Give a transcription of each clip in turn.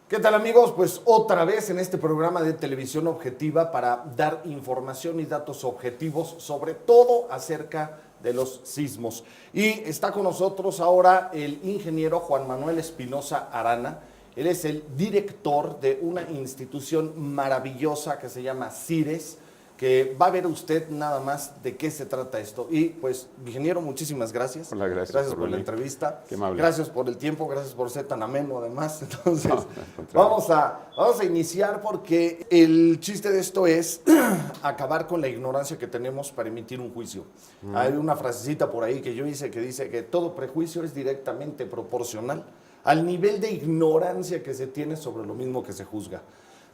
¿Qué tal, amigos? Pues otra vez en este programa de televisión objetiva para dar información y datos objetivos sobre todo acerca de los sismos. Y está con nosotros ahora el ingeniero Juan Manuel Espinosa Arana. Él es el director de una institución maravillosa que se llama CIRES, que va a ver usted nada más de qué se trata esto. Y pues, ingeniero, muchísimas gracias. Hola, gracias por la venir. entrevista. Qué amable. Gracias por el tiempo, gracias por ser tan ameno además. Entonces, No, al contrario. vamos a iniciar porque el chiste de esto es acabar con la ignorancia que tenemos para emitir un juicio. Hay una frasecita por ahí que yo hice que dice que todo prejuicio es directamente proporcional al nivel de ignorancia que se tiene sobre lo mismo que se juzga.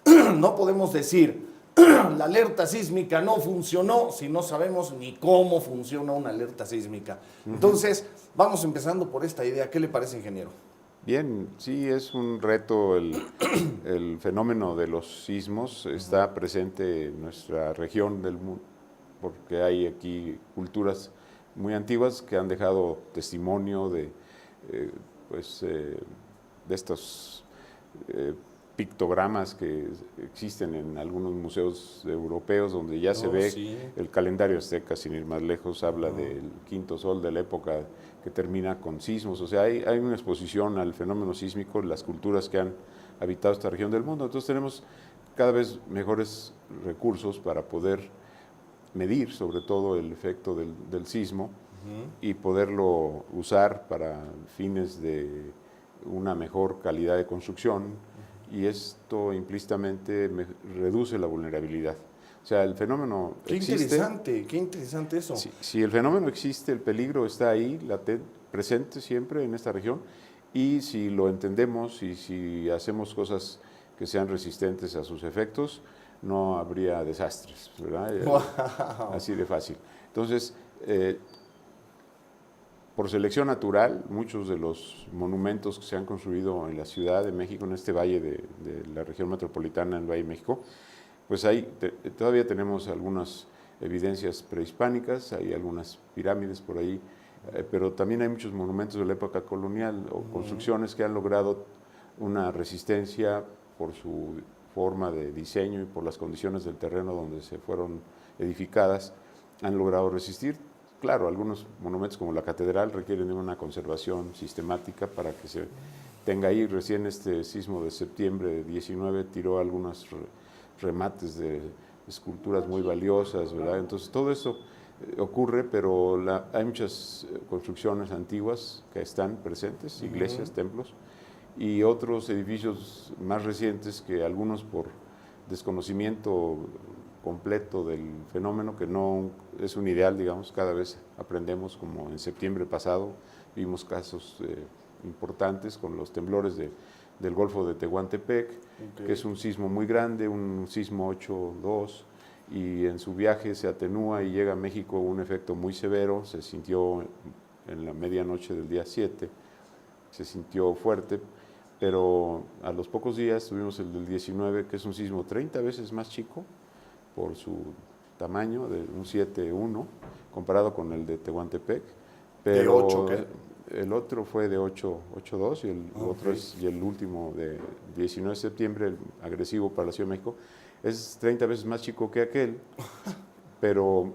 No podemos decir la alerta sísmica no funcionó si no sabemos ni cómo funciona una alerta sísmica. Entonces, vamos empezando por esta idea. ¿Qué le parece, ingeniero? Bien, sí, es un reto el fenómeno de los sismos. Está presente en nuestra región del mundo, porque hay aquí culturas muy antiguas que han dejado testimonio de, de estos pictogramas que existen en algunos museos europeos donde ya se ve Sí. el calendario azteca, sin ir más lejos, habla del quinto sol de la época que termina con sismos. O sea, hay una exposición al fenómeno sísmico en las culturas que han habitado esta región del mundo. Entonces tenemos cada vez mejores recursos para poder medir sobre todo el efecto del sismo y poderlo usar para fines de una mejor calidad de construcción, y esto implícitamente reduce la vulnerabilidad. O sea, el fenómeno existe. Qué interesante eso. Si el fenómeno existe, el peligro está ahí, presente siempre en esta región, y si lo entendemos y si hacemos cosas que sean resistentes a sus efectos, no habría desastres, ¿verdad? Wow. Así de fácil. Entonces, por selección natural, muchos de los monumentos que se han construido en la Ciudad de México, en este valle de la región metropolitana, el Valle de México, pues todavía tenemos algunas evidencias prehispánicas, hay algunas pirámides por ahí, pero también hay muchos monumentos de la época colonial o construcciones que han logrado una resistencia por su forma de diseño y por las condiciones del terreno donde se fueron edificadas, han logrado resistir. Claro, algunos monumentos como la catedral requieren de una conservación sistemática para que se tenga ahí. Recién este sismo de septiembre de 19 tiró algunos remates de esculturas muy valiosas, ¿verdad? Entonces todo eso ocurre, pero hay muchas construcciones antiguas que están presentes, iglesias, templos, y otros edificios más recientes que algunos por desconocimiento completo del fenómeno, que no es un ideal, digamos, cada vez aprendemos, como en septiembre pasado vimos casos importantes con los temblores del Golfo de Tehuantepec, que es un sismo muy grande, un sismo 8.2, y en su viaje se atenúa y llega a México un efecto muy severo, se sintió en la medianoche del día 7, se sintió fuerte, pero a los pocos días tuvimos el del 19, que es un sismo 30 veces más chico por su tamaño, de un 7.1, comparado con el de Tehuantepec. Pero ¿De 8 qué? El otro fue de 8.2 y el último de 19 de septiembre, el agresivo para la Ciudad de México, es 30 veces más chico que aquel, pero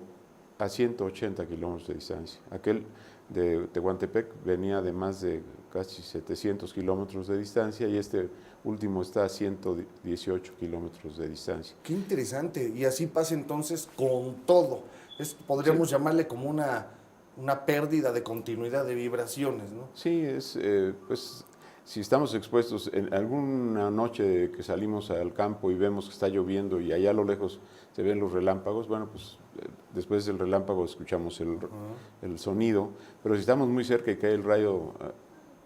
a 180 kilómetros de distancia. Aquel de Tehuantepec venía de más de casi 700 kilómetros de distancia y este último está a 118 kilómetros de distancia. Qué interesante. Y así pasa entonces con todo. Podríamos llamarle como una pérdida de continuidad de vibraciones, ¿no? Sí, pues si estamos expuestos en alguna noche que salimos al campo y vemos que está lloviendo y allá a lo lejos se ven los relámpagos, bueno, pues después del relámpago escuchamos el sonido, pero si estamos muy cerca y cae el rayo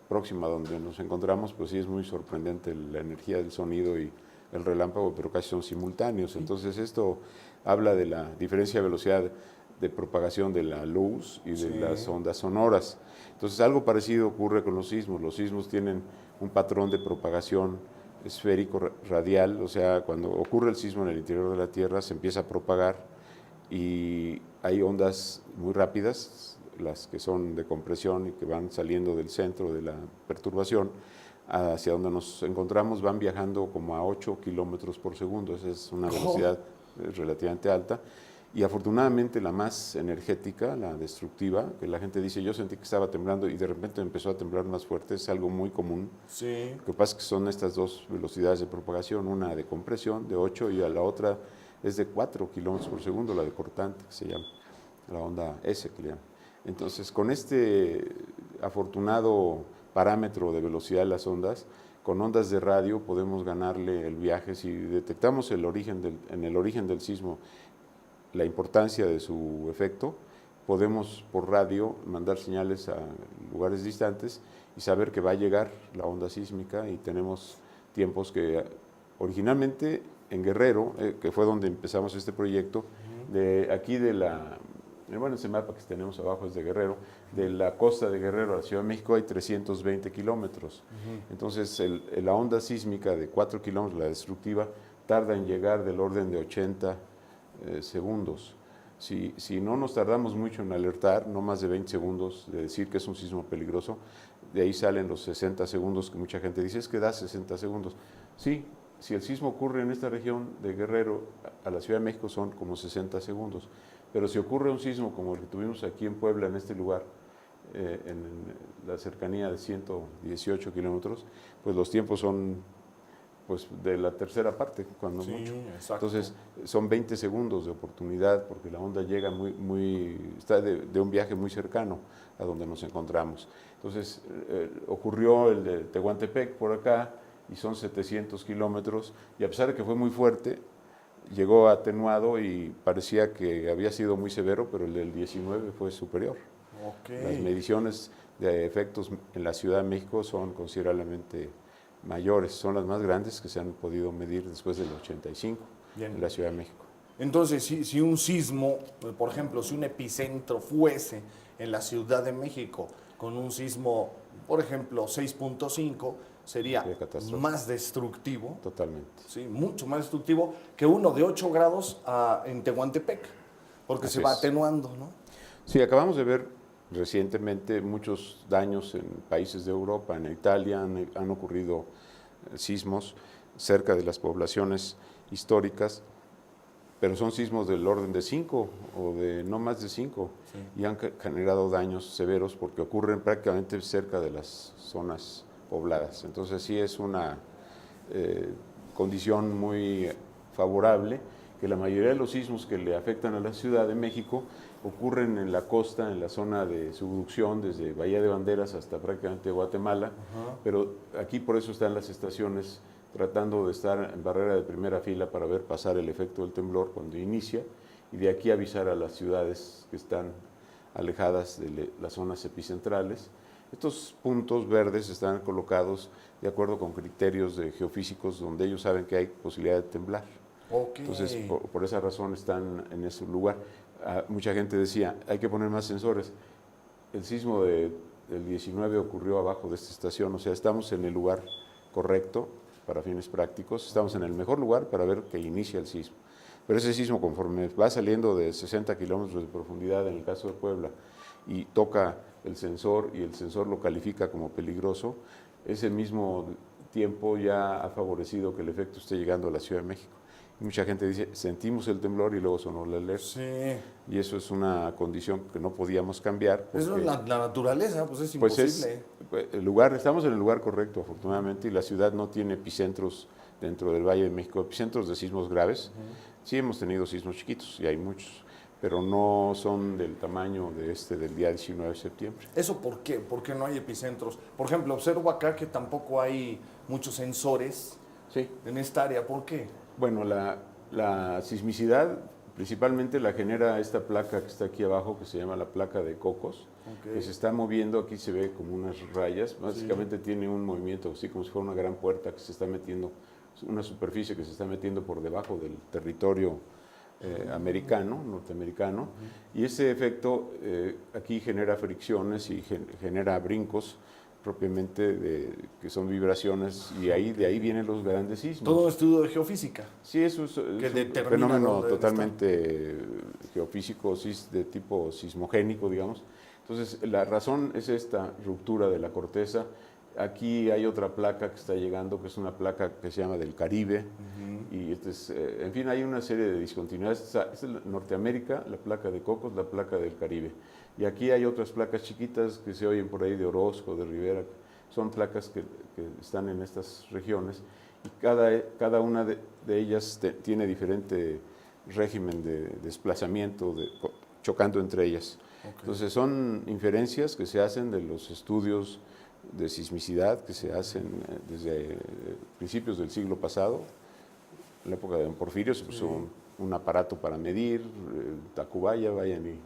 próximo a donde nos encontramos, pues sí es muy sorprendente la energía del sonido y el relámpago, pero casi son simultáneos. Entonces esto habla de la diferencia de velocidad de propagación de la luz y de las ondas sonoras. Entonces algo parecido ocurre con los sismos. Los sismos tienen un patrón de propagación esférico radial, o sea, cuando ocurre el sismo en el interior de la Tierra se empieza a propagar y hay ondas muy rápidas, las que son de compresión y que van saliendo del centro de la perturbación, hacia donde nos encontramos van viajando como a 8 kilómetros por segundo. Esa es una velocidad relativamente alta. Y afortunadamente la más energética, la destructiva, que la gente dice, yo sentí que estaba temblando y de repente empezó a temblar más fuerte, es algo muy común. Sí. Lo que pasa es que son estas dos velocidades de propagación, una de compresión de 8 y a la otra es de 4 kilómetros por segundo, la de cortante, que se llama, la onda S que le llaman. Entonces, con este afortunado parámetro de velocidad de las ondas, con ondas de radio podemos ganarle el viaje. Si detectamos en el origen del sismo la importancia de su efecto, podemos por radio mandar señales a lugares distantes y saber que va a llegar la onda sísmica, y tenemos tiempos que originalmente en Guerrero, que fue donde empezamos este proyecto, de aquí bueno, ese mapa que tenemos abajo es de Guerrero, de la costa de Guerrero a la Ciudad de México hay 320 kilómetros. Entonces la onda sísmica de 4 kilómetros, la destructiva, tarda en llegar del orden de 80 segundos. Si no nos tardamos mucho en alertar, no más de 20 segundos de decir que es un sismo peligroso, de ahí salen los 60 segundos que mucha gente dice, es que da 60 segundos. Sí, si el sismo ocurre en esta región de Guerrero a la Ciudad de México son como 60 segundos, pero si ocurre un sismo como el que tuvimos aquí en Puebla, en este lugar, en la cercanía de 118 kilómetros, pues los tiempos son pues de la tercera parte, cuando mucho. Exacto. Entonces, son 20 segundos de oportunidad, porque la onda llega está de un viaje muy cercano a donde nos encontramos. Entonces, ocurrió el de Tehuantepec por acá, y son 700 kilómetros, y a pesar de que fue muy fuerte, llegó atenuado y parecía que había sido muy severo, pero el del 19 fue superior. Las mediciones de efectos en la Ciudad de México son considerablemente mayores, son las más grandes que se han podido medir después del 85 en la Ciudad de México. Entonces, si un sismo, por ejemplo, si un epicentro fuese en la Ciudad de México con un sismo, por ejemplo, 6.5, sería más destructivo. Totalmente. Sí, mucho más destructivo que uno de 8 grados en Tehuantepec, porque Así se va es. atenuando, ¿no? Sí, acabamos de ver recientemente muchos daños en países de Europa. En Italia han ocurrido sismos cerca de las poblaciones históricas, pero son sismos del orden de 5 o de no más de 5, y han generado daños severos porque ocurren prácticamente cerca de las zonas pobladas. Entonces sí es una condición muy favorable, que la mayoría de los sismos que le afectan a la Ciudad de México ocurren en la costa, en la zona de subducción, desde Bahía de Banderas hasta prácticamente Guatemala, pero aquí por eso están las estaciones tratando de estar en barrera de primera fila para ver pasar el efecto del temblor cuando inicia, y de aquí avisar a las ciudades que están alejadas de las zonas epicentrales. Estos puntos verdes están colocados de acuerdo con criterios de geofísicos donde ellos saben que hay posibilidad de temblar. Entonces, por esa razón están en ese lugar. Mucha gente decía, hay que poner más sensores. El sismo del 19 ocurrió abajo de esta estación, o sea, estamos en el lugar correcto para fines prácticos, estamos en el mejor lugar para ver que inicia el sismo. Pero ese sismo, conforme va saliendo de 60 kilómetros de profundidad, en el caso de Puebla, y toca el sensor y el sensor lo califica como peligroso, ese mismo tiempo ya ha favorecido que el efecto esté llegando a la Ciudad de México. Y mucha gente dice, sentimos el temblor y luego sonó la alerta. Sí. Y eso es una condición que no podíamos cambiar. Eso es la naturaleza, pues es imposible. Estamos en el lugar correcto, afortunadamente, y la ciudad no tiene epicentros dentro del Valle de México, epicentros de sismos graves. Sí hemos tenido sismos chiquitos, y hay muchos, pero no son del tamaño del día 19 de septiembre. ¿Eso por qué? ¿Por qué no hay epicentros? Por ejemplo, observo acá que tampoco hay muchos sensores en esta área. ¿Por qué? Bueno, la sismicidad principalmente la genera esta placa que está aquí abajo, que se llama la placa de Cocos, que se está moviendo. Aquí se ve como unas rayas, básicamente tiene un movimiento así como si fuera una gran puerta que se está metiendo, una superficie que se está metiendo por debajo del territorio norteamericano, y ese efecto aquí genera fricciones y genera brincos propiamente, que son vibraciones, y de ahí vienen los grandes sismos. Todo un estudio de geofísica. Sí, eso es un fenómeno totalmente geofísico, de tipo sismogénico, digamos. Entonces, la razón es esta ruptura de la corteza Aquí hay otra placa que está llegando, que es una placa que se llama del Caribe. Y en fin, hay una serie de discontinuidades. Esta es Norteamérica, la placa de Cocos, la placa del Caribe. Y aquí hay otras placas chiquitas que se oyen por ahí de Orozco, de Rivera. Son placas que están en estas regiones y cada una de ellas tiene diferente régimen de desplazamiento, chocando entre ellas. Okay. Entonces son inferencias que se hacen de los estudios de sismicidad que se hacen desde principios del siglo pasado. En la época de don Porfirio se puso un aparato para medir, Tacubaya, vayan y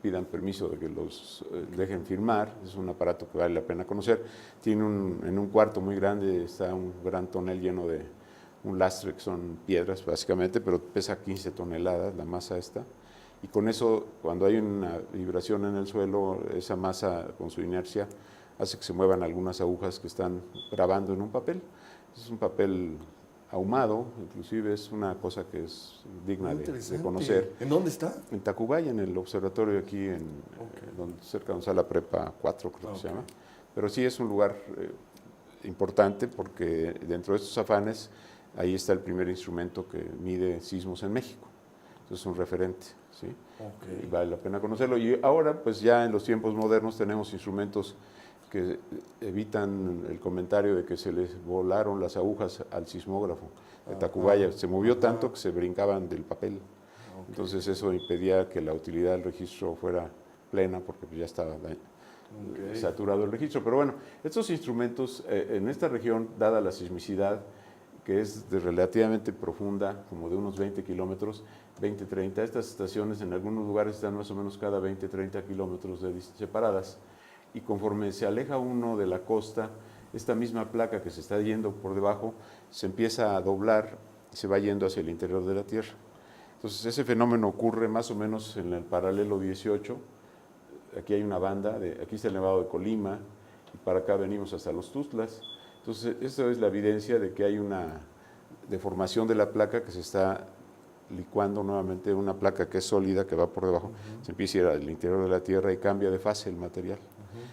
pidan permiso de que los dejen firmar. Es un aparato que vale la pena conocer. Tiene en un cuarto muy grande está un gran tonel lleno de un lastre, que son piedras básicamente, pero pesa 15 toneladas la masa esta. Y con eso, cuando hay una vibración en el suelo, esa masa con su inercia hace que se muevan algunas agujas que están grabando en un papel. Es un papel ahumado, inclusive es una cosa que es digna de conocer. ¿En dónde está? En Tacubaya, en el observatorio aquí, cerca de donde está la Prepa 4, creo que se llama. Pero sí es un lugar importante porque dentro de estos afanes, ahí está el primer instrumento que mide sismos en México. Entonces es un referente, ¿sí? Y vale la pena conocerlo. Y ahora, pues ya en los tiempos modernos tenemos instrumentos que evitan el comentario de que se les volaron las agujas al sismógrafo de Tacubaya. Se movió tanto que se brincaban del papel. Entonces eso impedía que la utilidad del registro fuera plena porque ya estaba saturado el registro. Pero bueno, estos instrumentos en esta región, dada la sismicidad, que es relativamente profunda, como de unos 20 kilómetros, 20, 30, estas estaciones en algunos lugares están más o menos cada 20, 30 kilómetros separadas. Y conforme se aleja uno de la costa, esta misma placa que se está yendo por debajo se empieza a doblar y se va yendo hacia el interior de la Tierra. Entonces ese fenómeno ocurre más o menos en el paralelo 18. Aquí hay una banda, aquí está el Nevado de Colima y para acá venimos hasta los Tuxtlas. Entonces esto es la evidencia de que hay una deformación de la placa que se está licuando nuevamente, una placa que es sólida, que va por debajo, se empieza a ir al interior de la Tierra y cambia de fase el material.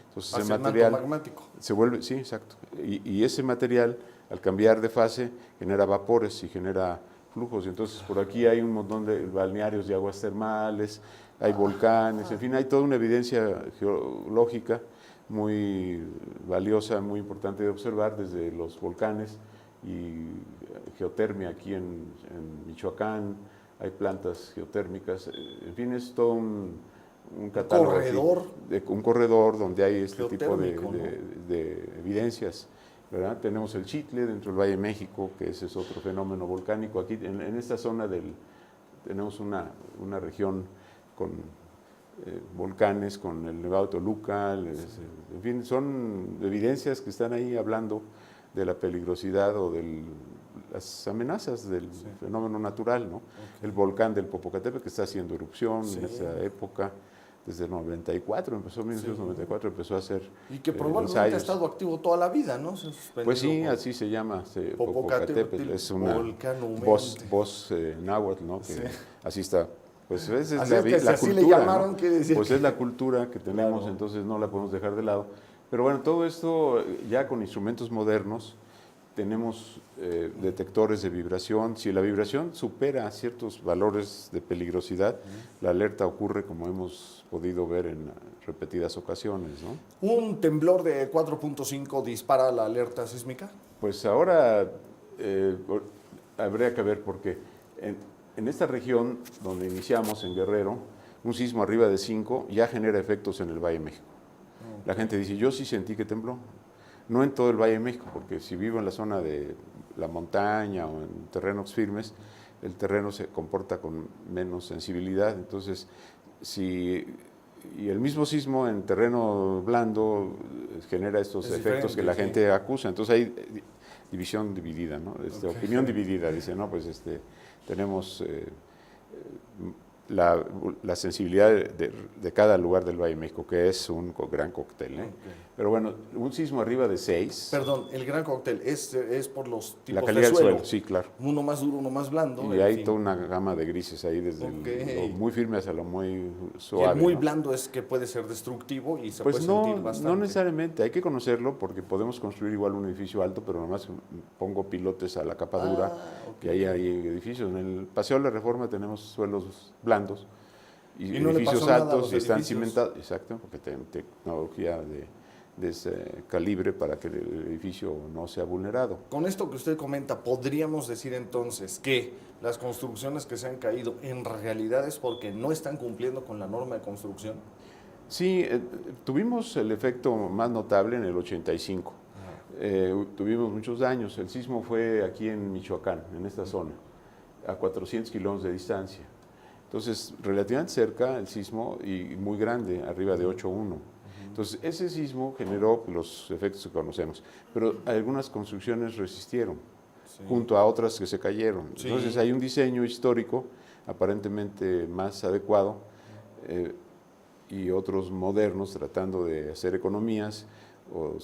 Entonces hacia el material magmático. Se vuelve, sí, exacto. Y ese material, al cambiar de fase, genera vapores y genera flujos. Y entonces por aquí hay un montón de balnearios de aguas termales, hay volcanes, en fin, hay toda una evidencia geológica muy valiosa, muy importante de observar desde los volcanes y geotermia aquí en Michoacán, hay plantas geotérmicas, en fin, es todo un catálogo. Un corredor donde hay este tipo de evidencias, ¿verdad? Tenemos el Chitle dentro del Valle de México, que ese es otro fenómeno volcánico. Aquí en esta zona tenemos una región con volcanes, con el Nevado de Toluca, en fin, son evidencias que están ahí hablando de la peligrosidad o de las amenazas del fenómeno natural, ¿no? El volcán del Popocatépetl que está haciendo erupción en esta época, desde el 94, empezó en 1994, empezó a hacer y que probablemente ha estado activo toda la vida, ¿no? Pues sí, así se llama, Popocatépetl, es una voz náhuatl, ¿no? Que así está. Pues esa es la cultura, le llamaron, ¿no? Pues es la cultura que tenemos, entonces no la podemos dejar de lado. Pero bueno, todo esto ya con instrumentos modernos, tenemos detectores de vibración. Si la vibración supera ciertos valores de peligrosidad, la alerta ocurre, como hemos podido ver en repetidas ocasiones, ¿no? ¿Un temblor de 4.5 dispara la alerta sísmica? Pues ahora habría que ver porque en esta región donde iniciamos, en Guerrero, un sismo arriba de 5 ya genera efectos en el Valle de México. La gente dice, yo sí sentí que tembló. No en todo el Valle de México, porque si vivo en la zona de la montaña o en terrenos firmes, el terreno se comporta con menos sensibilidad. Entonces, y el mismo sismo en terreno blando genera estos efectos que la gente acusa. Entonces hay división dividida, ¿no? Opinión dividida. Dice, no, pues tenemos la sensibilidad de cada lugar del Valle de México, que es un gran cóctel. Okay. Pero bueno, un sismo arriba de 6. Perdón, el gran cóctel es por los tipos la calidad de suelo. del suelo, sí, claro. Uno más duro, uno más blando. Y hay toda una gama de grises ahí, desde lo muy firme hasta lo muy suave. Y el muy blando es que puede ser destructivo y se puede sentir bastante. No necesariamente, hay que conocerlo porque podemos construir igual un edificio alto, pero nomás pongo pilotes a la capa dura y ahí hay edificios. En el Paseo de la Reforma tenemos suelos blandos y no edificios altos y están cimentados. Exacto, porque tienen tecnología de ese calibre para que el edificio no sea vulnerado. Con esto que usted comenta, ¿podríamos decir entonces que las construcciones que se han caído en realidad es porque no están cumpliendo con la norma de construcción? Sí, tuvimos el efecto más notable en el 85. Tuvimos muchos daños. El sismo fue aquí en Michoacán, en esta zona, a 400 kilómetros de distancia. Entonces, relativamente cerca el sismo y muy grande, arriba de 8.1. Entonces, ese sismo generó los efectos que conocemos, pero algunas construcciones resistieron, junto a otras que se cayeron. Sí. Entonces, hay un diseño histórico aparentemente más adecuado y otros modernos tratando de hacer economías o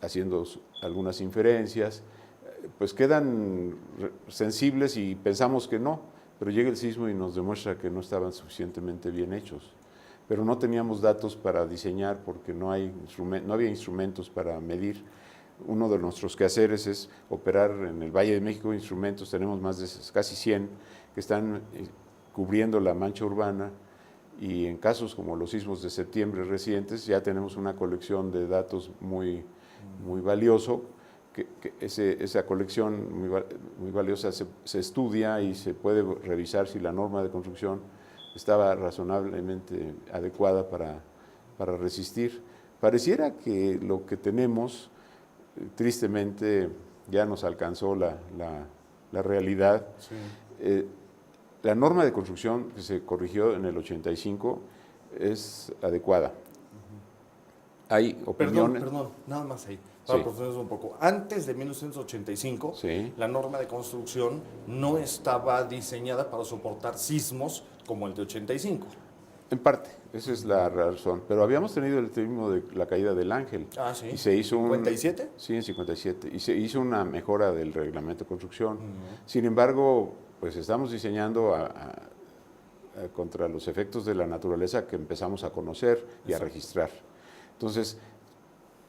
haciendo algunas inferencias, pues quedan sensibles y pensamos que no, pero llega el sismo y nos demuestra que no estaban suficientemente bien hechos. Pero no teníamos datos para diseñar porque no había instrumentos para medir. Uno de nuestros quehaceres es operar en el Valle de México instrumentos, tenemos más de casi 100 que están cubriendo la mancha urbana y en casos como los sismos de septiembre recientes ya tenemos una colección de datos muy valioso, que esa colección muy valiosa se estudia y se puede revisar si la norma de construcción estaba razonablemente adecuada para resistir. Pareciera que lo que tenemos, tristemente, ya nos alcanzó la realidad. Sí. La norma de construcción que se corrigió en el 85 es adecuada. Hay opiniones... Perdón, nada más ahí. Para profundizar un poco. Antes de 1985, la norma de construcción no estaba diseñada para soportar sismos como el de 85. En parte, esa es la razón. Pero habíamos tenido el sismo de la caída del Ángel. Ah, sí. Y se hizo ¿57? Sí, en 57. Y se hizo una mejora del reglamento de construcción. Sin embargo, pues estamos diseñando contra los efectos de la naturaleza que empezamos a conocer y a registrar. Entonces,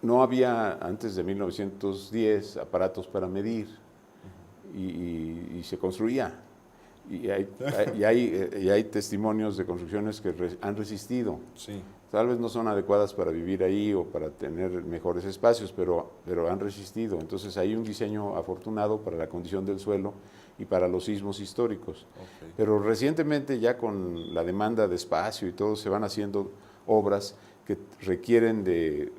no había antes de 1910 aparatos para medir y se construía. Y hay testimonios de construcciones que han resistido. Sí. Tal vez no son adecuadas para vivir ahí o para tener mejores espacios, pero han resistido. Entonces hay un diseño afortunado para la condición del suelo y para los sismos históricos. Okay. Pero recientemente ya con la demanda de espacio y todo se van haciendo obras que requieren de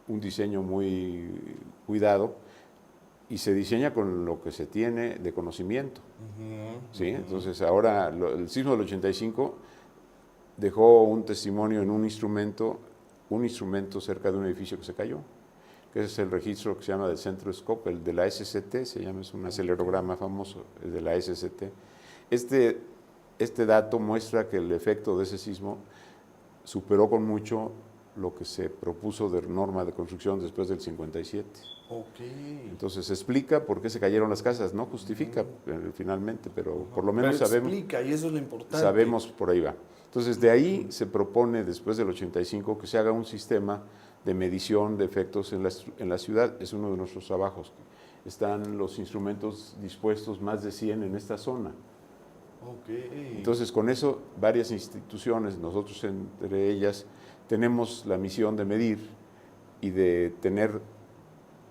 un diseño muy cuidado y se diseña con lo que se tiene de conocimiento. ¿Sí? Entonces ahora el sismo del 85 dejó un testimonio en un instrumento cerca de un edificio que se cayó, que es el registro que se llama del Centro Scope, el de la SCT, es un acelerograma famoso, el de la SCT. Este dato muestra que el efecto de ese sismo superó con mucho lo que se propuso de norma de construcción después del 57. Okay. Entonces explica por qué se cayeron las casas, no justifica finalmente, pero por lo menos sabemos. Explica, y eso es lo importante. Sabemos por ahí va. Entonces de ahí se propone después del 85 que se haga un sistema de medición de efectos en la ciudad. Es uno de nuestros trabajos. Están los instrumentos dispuestos, más de 100 en esta zona. Okay. Entonces con eso varias instituciones, nosotros entre ellas, tenemos la misión de medir y de tener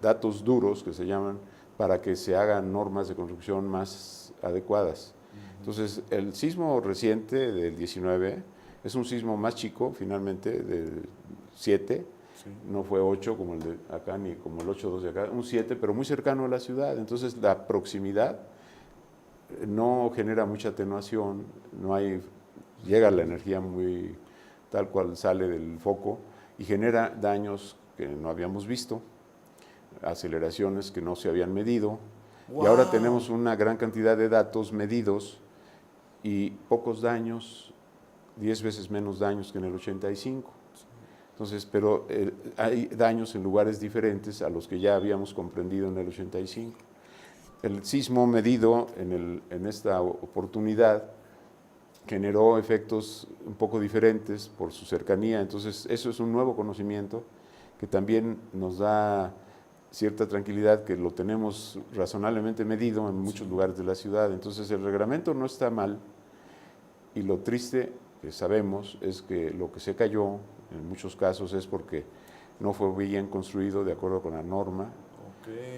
datos duros, que se llaman, para que se hagan normas de construcción más adecuadas. Entonces, el sismo reciente del 19 es un sismo más chico, finalmente, del 7, no fue 8 como el de acá, ni como el 8.2 de acá, un 7, pero muy cercano a la ciudad. Entonces, la proximidad no genera mucha atenuación, llega la energía muy tal cual sale del foco y genera daños que no habíamos visto, aceleraciones que no se habían medido. Wow. Y ahora tenemos una gran cantidad de datos medidos y pocos daños, 10 veces menos daños que en el 85. Entonces, pero hay daños en lugares diferentes a los que ya habíamos comprendido en el 85. El sismo medido en esta oportunidad generó efectos un poco diferentes por su cercanía, entonces eso es un nuevo conocimiento que también nos da cierta tranquilidad, que lo tenemos razonablemente medido en muchos lugares de la ciudad. Entonces el reglamento no está mal, y lo triste que sabemos es que lo que se cayó en muchos casos es porque no fue bien construido de acuerdo con la norma,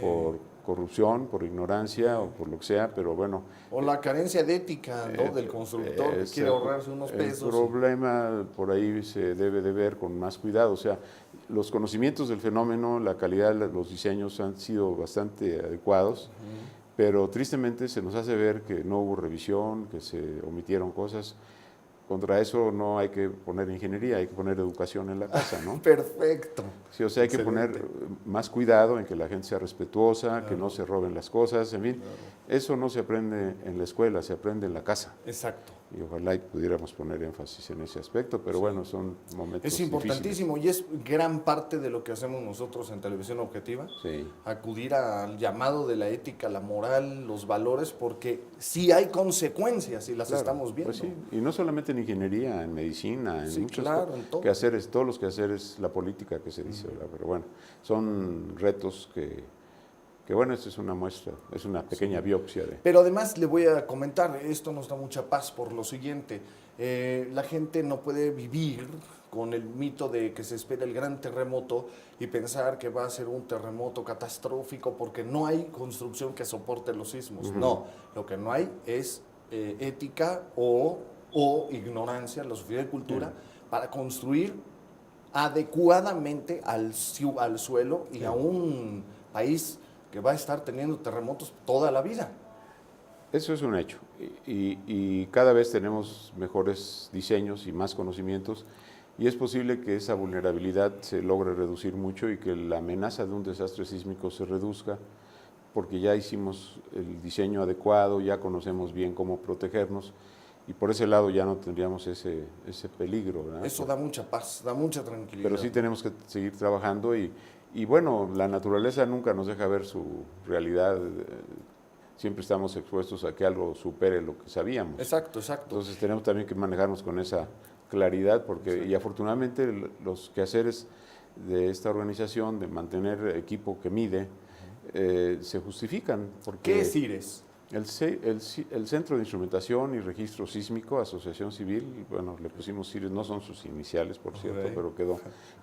por corrupción, por ignorancia o por lo que sea, pero bueno. O la carencia de ética, ¿no?, del constructor que quiere ahorrarse unos pesos. El problema por ahí se debe de ver con más cuidado, o sea, los conocimientos del fenómeno, la calidad de los diseños han sido bastante adecuados, pero tristemente se nos hace ver que no hubo revisión, que se omitieron cosas. Contra eso no hay que poner ingeniería, hay que poner educación en la casa, ¿no? Perfecto. Sí, o sea, hay que poner más cuidado en que la gente sea respetuosa, Claro. que no se roben las cosas, en fin. Claro. Eso no se aprende en la escuela, se aprende en la casa. Exacto. Y ojalá y pudiéramos poner énfasis en ese aspecto, pero bueno, son momentos Es importantísimo y es gran parte de lo que hacemos nosotros en Televisión Objetiva. Sí. Acudir al llamado de la ética, la moral, los valores, porque sí hay consecuencias y las Claro, estamos viendo. pues sí, y no solamente en ingeniería, en medicina, en Sí, muchos claro, en todo. quehaceres, todos los quehaceres, la política que se dice, ¿verdad? Pero bueno, son retos que bueno, esta es una muestra, es una pequeña biopsia de... Pero además le voy a comentar, esto nos da mucha paz por lo siguiente, la gente no puede vivir con el mito de que se espera el gran terremoto y pensar que va a ser un terremoto catastrófico porque no hay construcción que soporte los sismos. No, lo que no hay es ética o ignorancia, la suficiente cultura para construir adecuadamente al suelo y a un país que va a estar teniendo terremotos toda la vida. Eso es un hecho, y cada vez tenemos mejores diseños y más conocimientos, y es posible que esa vulnerabilidad se logre reducir mucho y que la amenaza de un desastre sísmico se reduzca, porque ya hicimos el diseño adecuado, ya conocemos bien cómo protegernos, y por ese lado ya no tendríamos ese peligro, ¿verdad? Eso da mucha paz, da mucha tranquilidad. Pero sí tenemos que seguir trabajando y bueno, la naturaleza nunca nos deja ver su realidad, siempre estamos expuestos a que algo supere lo que sabíamos. Exacto, exacto. Entonces tenemos también que manejarnos con esa claridad, porque y afortunadamente los quehaceres de esta organización, de mantener equipo que mide, se justifican. Porque ¿Qué es CIRES? El Centro de Instrumentación y Registro Sísmico, Asociación Civil, bueno, le pusimos CIRES, no son sus iniciales, por cierto, pero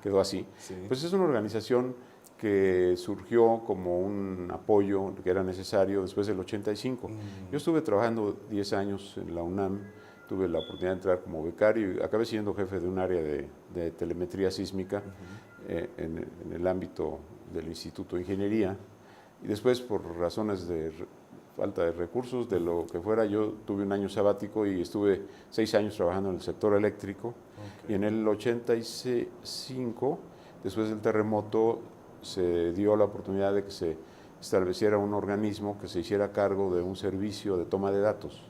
quedó así. Sí. Pues es una organización que surgió como un apoyo que era necesario después del 85. Yo estuve trabajando 10 años en la UNAM, tuve la oportunidad de entrar como becario y acabé siendo jefe de un área de telemetría sísmica en el ámbito del Instituto de Ingeniería. Y después, por razones de falta de recursos, de lo que fuera, yo tuve un año sabático y estuve 6 años trabajando en el sector eléctrico. Y en el 85, después del terremoto, se dio la oportunidad de que se estableciera un organismo que se hiciera cargo de un servicio de toma de datos.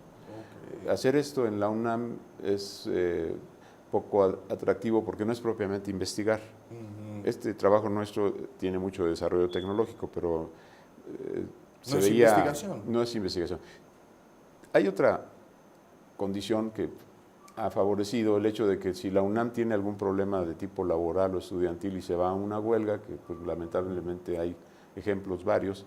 Hacer esto en la UNAM es poco atractivo porque no es propiamente investigar. Este trabajo nuestro tiene mucho desarrollo tecnológico, pero no es investigación. No es investigación. Hay otra condición que ha favorecido el hecho de que si la UNAM tiene algún problema de tipo laboral o estudiantil y se va a una huelga, que pues, lamentablemente hay ejemplos varios,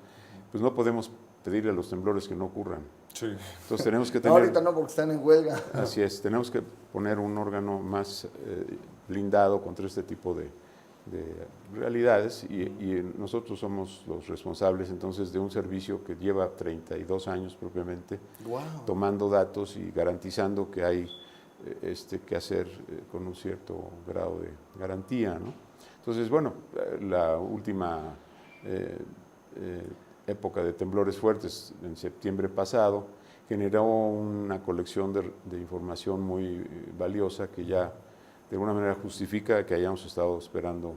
pues no podemos pedirle a los temblores que no ocurran. Sí. Entonces tenemos que tener... ahorita no, porque están en huelga. Así es, tenemos que poner un órgano más blindado contra este tipo de realidades y nosotros somos los responsables entonces de un servicio que lleva 32 años propiamente, tomando datos y garantizando que hay que hacer con un cierto grado de garantía, ¿no? Entonces, bueno, la última época de temblores fuertes en septiembre pasado generó una colección de información muy valiosa que ya de alguna manera justifica que hayamos estado esperando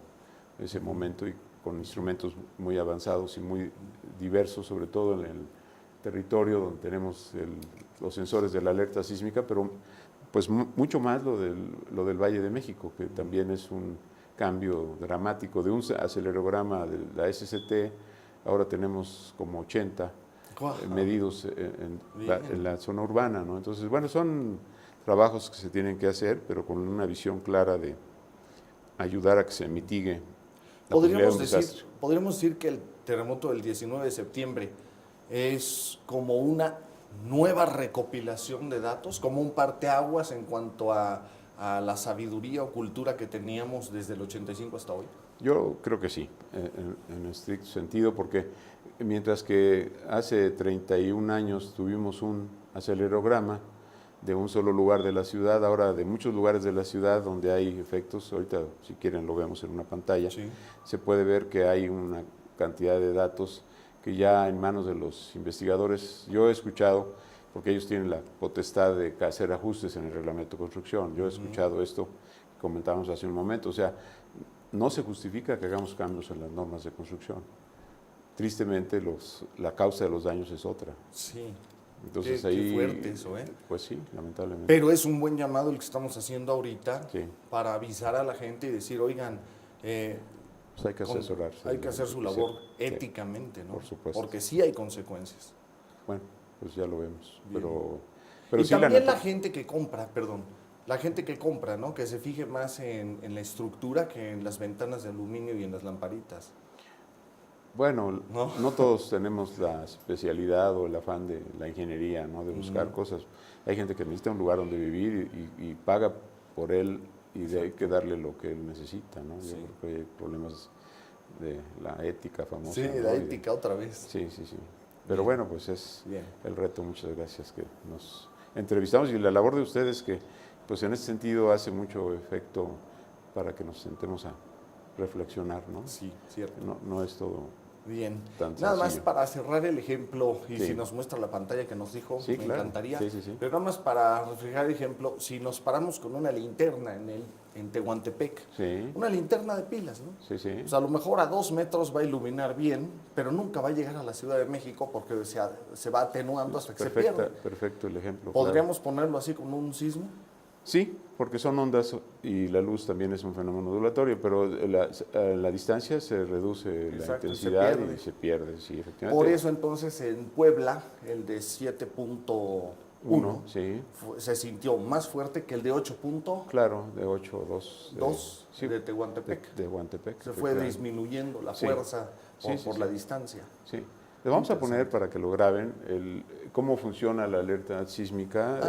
ese momento y con instrumentos muy avanzados y muy diversos, sobre todo en el territorio donde tenemos el los sensores de la alerta sísmica, pero pues mucho más lo del Valle de México, que también es un cambio dramático de un acelerograma de la SCT, ahora tenemos como 80 medidos en la zona urbana, ¿no? Entonces, bueno, son trabajos que se tienen que hacer, pero con una visión clara de ayudar a que se mitigue la posibilidad de un desastre. Podríamos decir que el terremoto del 19 de septiembre es como una nueva recopilación de datos, como un parteaguas en cuanto a la sabiduría o cultura que teníamos desde el 85 hasta hoy. Yo creo que sí, en estricto sentido, porque mientras que hace 31 años tuvimos un acelerograma de un solo lugar de la ciudad, ahora de muchos lugares de la ciudad donde hay efectos, ahorita si quieren lo vemos en una pantalla, sí. Se puede ver que hay una cantidad de datos que ya en manos de los investigadores, yo he escuchado, porque ellos tienen la potestad de hacer ajustes en el reglamento de construcción, yo he escuchado esto que comentábamos hace un momento, o sea, no se justifica que hagamos cambios en las normas de construcción. Tristemente, la causa de los daños es otra. Sí. Entonces qué fuerte eso, ¿eh? Pues sí, lamentablemente. Pero es un buen llamado el que estamos haciendo ahorita, sí, para avisar a la gente y decir, oigan, pues hay que asesorarse. Hay que hacer su labor éticamente, ¿no? Por supuesto. Porque sí hay consecuencias. Bueno, pues ya lo vemos. Pero y sí, también la gente que compra, ¿no? Que se fije más en la estructura que en las ventanas de aluminio y en las lamparitas. Bueno, no todos tenemos la especialidad o el afán de la ingeniería, ¿no? De buscar cosas. Hay gente que necesita un lugar donde vivir y paga por él y hay que darle lo que él necesita, ¿no? Sí. Yo creo que hay problemas de la ética famosa. Sí, ¿no? la ética otra vez. Sí. Pero bueno, pues es el reto. Muchas gracias que nos entrevistamos y la labor de ustedes que, pues en ese sentido hace mucho efecto para que nos sentemos a reflexionar, ¿no? Sí, cierto. No es todo bien. tan nada sencillo. más para cerrar el ejemplo, y si nos muestra la pantalla que nos dijo, me encantaría. Sí. Pero nada más para reflejar el ejemplo, si nos paramos con una linterna en Tehuantepec, una linterna de pilas, ¿no? Sí. Pues a lo mejor a 2 metros va a iluminar bien, pero nunca va a llegar a la Ciudad de México porque se va atenuando hasta que se pierde. Perfecto el ejemplo. ¿Podríamos ponerlo así como un sismo? Sí, porque son ondas y la luz también es un fenómeno ondulatorio, pero a la distancia se reduce la intensidad y se pierde, sí, efectivamente. Por eso entonces en Puebla el de 7.1 se sintió más fuerte que el de 8. Claro, de 8.2. De Tehuantepec. De Tehuantepec. Se fue disminuyendo la fuerza por la distancia. Sí. Les vamos a poner para que lo graben cómo funciona la alerta sísmica.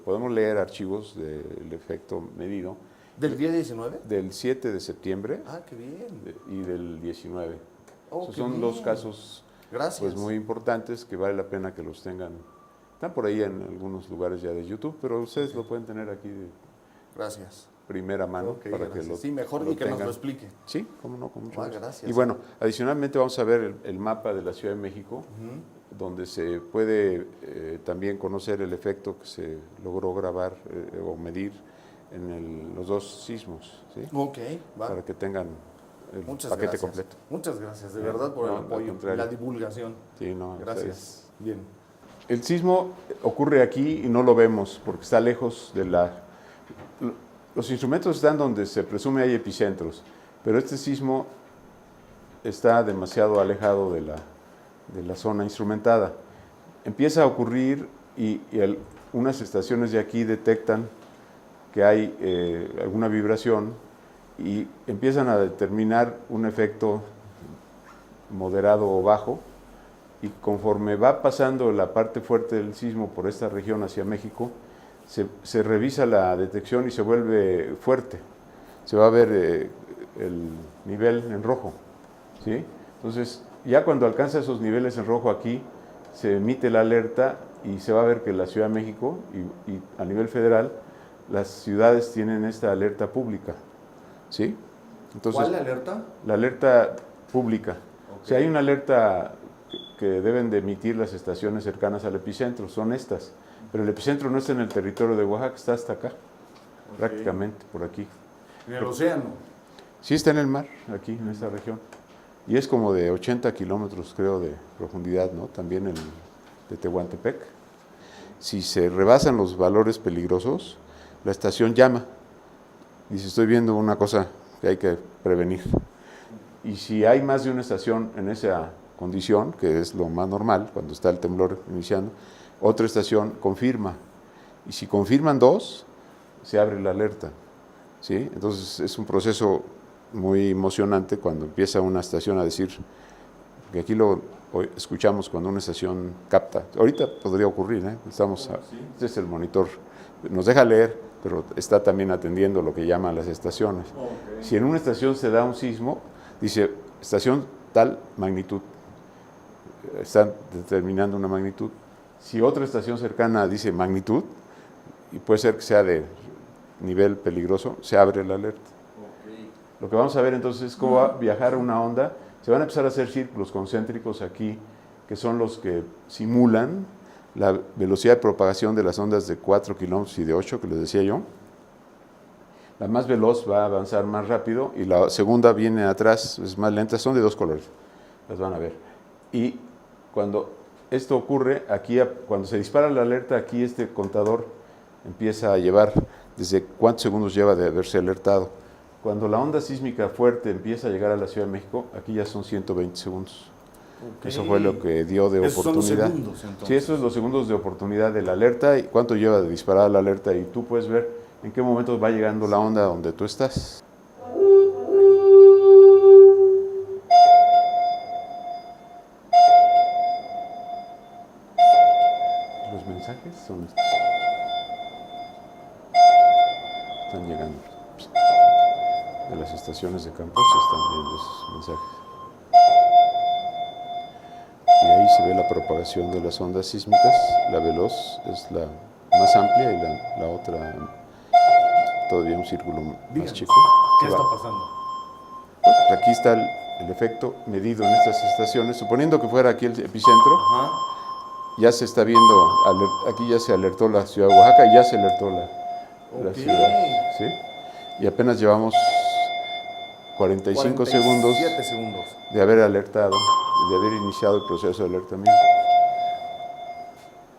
Podemos leer archivos del efecto medido. ¿Del día 19? Del 7 de septiembre. Ah, qué bien. Y del 19. Son dos casos pues, muy importantes que vale la pena que los tengan. Están por ahí en algunos lugares ya de YouTube, pero ustedes lo pueden tener aquí de primera mano para que lo sí, mejor y que nos lo explique. Sí, cómo no, con mucho gusto. Gracias. Y bueno, adicionalmente vamos a ver el mapa de la Ciudad de México, donde se puede también conocer el efecto que se logró grabar o medir en los 2 sismos, ¿sí? Para que tengan el paquete completo. Muchas gracias, de verdad, por el apoyo y la divulgación. Sí, gracias. Bien. El sismo ocurre aquí y no lo vemos porque está lejos de Los instrumentos están donde se presume hay epicentros, pero este sismo está demasiado alejado de la zona instrumentada. Empieza a ocurrir y unas estaciones de aquí detectan que hay alguna vibración y empiezan a determinar un efecto moderado o bajo, y conforme va pasando la parte fuerte del sismo por esta región hacia México, se revisa la detección y se vuelve fuerte. Se va a ver el nivel en rojo, ¿sí? Entonces, ya cuando alcanza esos niveles en rojo aquí, se emite la alerta y se va a ver que la Ciudad de México y a nivel federal, las ciudades tienen esta alerta pública, ¿sí? Entonces, ¿cuál alerta? La alerta pública. O sea, hay una alerta que deben de emitir las estaciones cercanas al epicentro, son estas. Pero el epicentro no está en el territorio de Oaxaca, está hasta acá, prácticamente por aquí. ¿En el océano? Sí, está en el mar, aquí en esta región. Y es como de 80 kilómetros, creo, de profundidad, ¿no? También de Tehuantepec. Si se rebasan los valores peligrosos, la estación llama. Dice, estoy viendo una cosa que hay que prevenir. Y si hay más de una estación en esa condición, que es lo más normal cuando está el temblor iniciando, otra estación confirma. Y si confirman dos, se abre la alerta, ¿sí? Entonces es un proceso muy emocionante cuando empieza una estación a decir, que aquí lo escuchamos cuando una estación capta. Ahorita podría ocurrir, este es el monitor, nos deja leer, pero está también atendiendo lo que llaman las estaciones. Okay. Si en una estación se da un sismo, dice, estación tal magnitud, están determinando una magnitud. Si otra estación cercana dice magnitud, y puede ser que sea de nivel peligroso, se abre la alerta. Okay. Lo que vamos a ver entonces es cómo va a viajar una onda. Se van a empezar a hacer círculos concéntricos aquí, que son los que simulan la velocidad de propagación de las ondas de 4 kilómetros y de 8, que les decía yo. La más veloz va a avanzar más rápido y la segunda viene atrás, es más lenta, son de dos colores, las van a ver. Y cuando esto ocurre, aquí, cuando se dispara la alerta, aquí este contador empieza a llevar, desde cuántos segundos lleva de haberse alertado. Cuando la onda sísmica fuerte empieza a llegar a la Ciudad de México, aquí ya son 120 segundos. Okay. Eso fue lo que dio de oportunidad. Son los segundos, sí, esos son los segundos de oportunidad de la alerta y cuánto lleva de disparar la alerta y tú puedes ver en qué momento va llegando la onda donde tú estás. Los mensajes son estos. Están llegando. De las estaciones de campo se están viendo esos mensajes. Y ahí se ve la propagación de las ondas sísmicas. La veloz es la más amplia y la otra todavía un círculo más chico. ¿Qué está pasando? Pues aquí está el efecto medido en estas estaciones. Suponiendo que fuera aquí el epicentro, ajá, ya se está viendo, aquí ya se alertó la ciudad de Oaxaca y ya se alertó la ciudad. ¿Sí? Y apenas llevamos 47 segundos de haber alertado, de haber iniciado el proceso de alertamiento.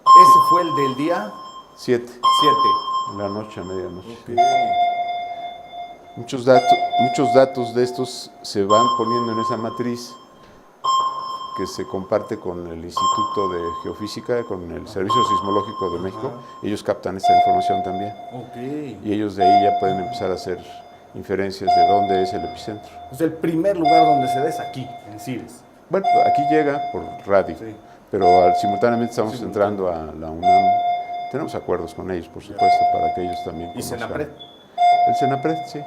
¿Ese fue el del día? 7. En la noche, a medianoche. Okay. Muchos datos de estos se van poniendo en esa matriz que se comparte con el Instituto de Geofísica, con el Servicio Sismológico de México. Ellos captan esta información también. Okay. Y ellos de ahí ya pueden empezar a hacer inferencias de dónde es el epicentro. Pues el primer lugar donde se da es aquí, en Cires. Bueno, aquí llega por radio, sí, pero simultáneamente estamos entrando a la UNAM. Tenemos acuerdos con ellos, por supuesto, para que ellos también conozcan. ¿Y Senapred? El Senapred, sí.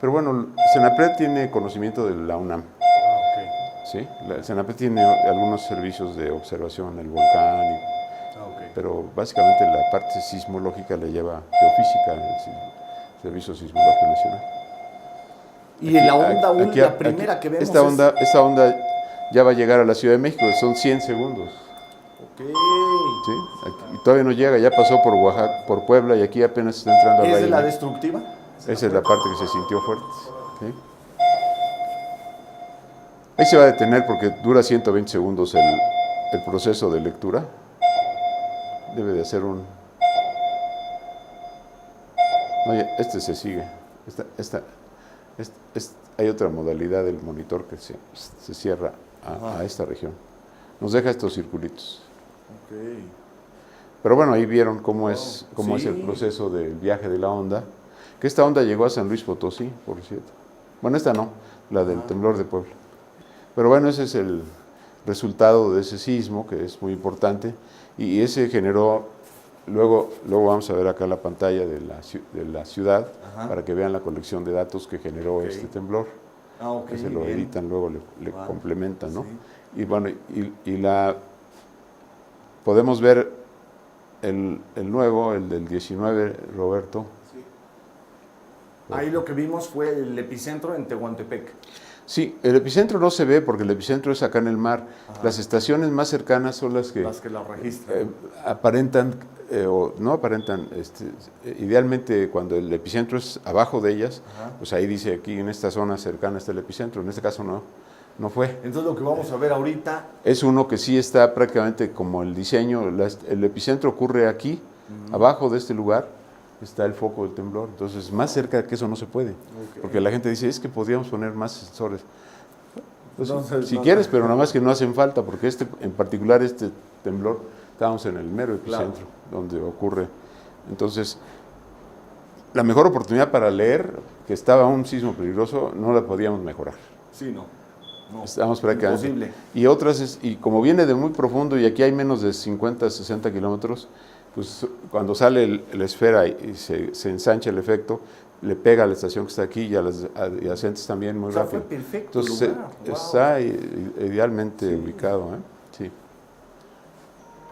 Pero bueno, el Senapred tiene conocimiento de la UNAM. Okay. Sí, el Senapred tiene algunos servicios de observación, el volcán, okay, pero básicamente la parte sismológica la lleva Geofísica, el Servicio Sismológico Nacional. Y en la onda la primera que vemos esta onda ya va a llegar a la Ciudad de México, son 100 segundos. Ok. ¿Sí? Y todavía no llega, ya pasó por Oaxaca, por Puebla y aquí apenas está entrando al Valle. ¿Es la destructiva? Esa es la parte que se sintió fuerte. ¿Sí? Ahí se va a detener porque dura 120 segundos el proceso de lectura. Debe de hacer un... No, este se sigue. Hay otra modalidad del monitor que se cierra a esta región. Nos deja estos circulitos. Okay. Pero bueno, ahí vieron cómo es el proceso del viaje de la onda. Que esta onda llegó a San Luis Potosí, por cierto. Bueno, esta no, la del temblor de Puebla. Pero bueno, ese es el resultado de ese sismo, que es muy importante. Y ese generó, luego vamos a ver acá la pantalla de la ciudad, ajá, para que vean la colección de datos que generó este temblor. Okay, que se lo editan, luego le complementan, ¿no? Sí. Y bueno, podemos ver el nuevo, el del 19, Roberto. Sí. Ahí lo que vimos fue el epicentro en Tehuantepec. Sí, el epicentro no se ve porque el epicentro es acá en el mar. Ajá. Las estaciones más cercanas son las que la registran. Aparentan, o no aparentan, idealmente cuando el epicentro es abajo de ellas, ajá, pues ahí dice aquí en esta zona cercana está el epicentro, en este caso no. no fue. Entonces lo que vamos a ver ahorita... Es uno que sí está prácticamente como el diseño, el epicentro ocurre aquí, abajo de este lugar está el foco del temblor, entonces más cerca que eso no se puede, porque la gente dice, es que podríamos poner más sensores. Pues, entonces, si quieres, pero nada más que no hacen falta, porque en particular este temblor, estábamos en el mero epicentro, donde ocurre. Entonces, la mejor oportunidad para leer que estaba un sismo peligroso, no la podíamos mejorar. Sí, no. Estamos prácticamente. Imposible. Y otras, y como viene de muy profundo y aquí hay menos de 50, 60 kilómetros, pues cuando sale la esfera y se ensancha el efecto, le pega a la estación que está aquí y a las adyacentes también muy rápido. Fue perfecto. Entonces lugar. está idealmente ubicado. Sí.